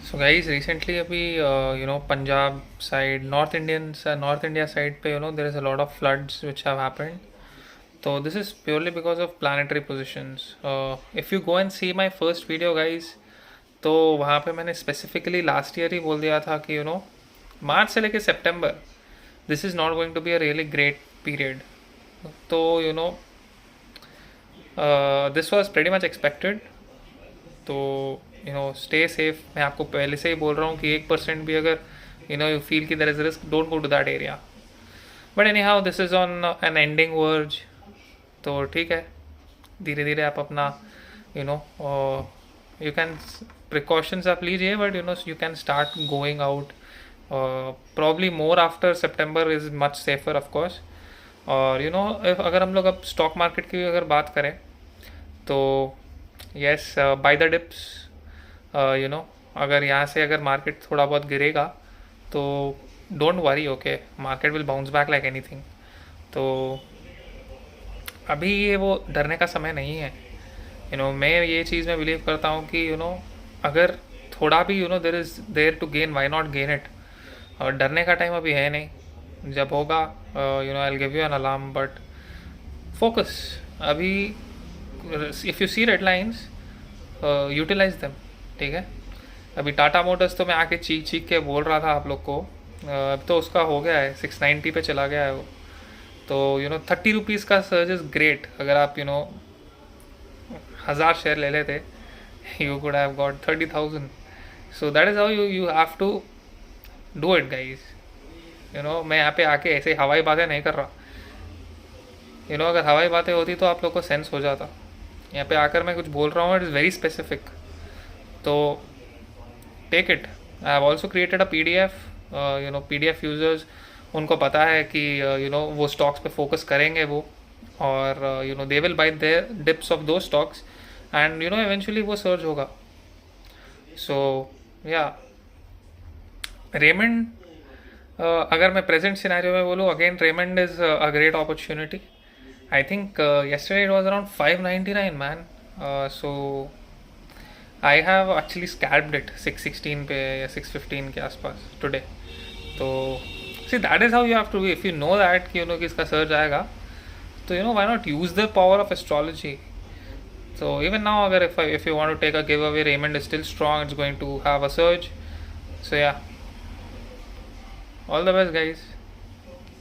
सो guys recently अभी Punjab side north India side पे there is a lot of floods which have happened. तो this is purely because of planetary positions. If you go and see my first video guys, तो वहाँ पे मैंने specifically last year ही बोल दिया था कि मार्च से लेके सितंबर this is not going to be a really great period. तो this was pretty much expected. तो स्टे सेफ. मैं आपको पहले से ही बोल रहा हूँ कि 1% भी अगर यू फील कि there is risk, don't go to that area. But anyhow this is on an ending verge. तो ठीक है, धीरे धीरे आप अपना you know you can precautions आप लीजिए, but you can start going out. Probably more after September is much safer of course. और अगर हम लोग अब स्टॉक मार्केट की अगर बात करें, तो यस, बाय द डिप्स. अगर यहाँ से अगर मार्केट थोड़ा बहुत गिरेगा तो don't worry, okay, market will bounce back like anything. तो अभी ये वो डरने का समय नहीं है. मैं ये चीज़ में बिलीव करता हूँ कि अगर थोड़ा भी देर is there to gain, why not gain it. और डरने का टाइम अभी है नहीं. जब होगा I will give you an alarm, but focus अभी. If you see red lines, utilize them. ठीक है, अभी टाटा मोटर्स तो मैं आके चीख चीख के बोल रहा था आप लोग को. अब तो उसका हो गया है 690 पे चला गया है वो. तो 30 रुपीज़ का सर्ज इज़ ग्रेट. अगर आप 1,000 शेयर ले लेते, you could have got 30,000. So that is how you have to do it guys. मैं यहाँ पे आके ऐसे हवाई बातें नहीं कर रहा. अगर हवाई बातें होती तो आप लोग को सेंस हो जाता. यहाँ पे आकर मैं कुछ बोल रहा हूँ, इट इज़ वेरी स्पेसिफिक. तो take it. I have also created a PDF. PDF users, उनको पता है कि वो स्टॉक्स पे फोकस करेंगे वो. और they will buy there dips of दो स्टॉक्स, एंड इवेंचुअली वो सर्ज होगा. सो या रेमंड, अगर मैं प्रेजेंट सिनेरियो में बोलूँ, again Raymond is a great opportunity. I think yesterday it was around 599, man. So I have actually scalped it 616 पे या 615 के आसपास today. तो see, that is how you have to be. If you know that कि कि इसका search आएगा, तो why not use the power of astrology. So even now, अगर if you want to take a giveaway, Raymond is still strong. It's going to have a surge. So yeah, all the best guys.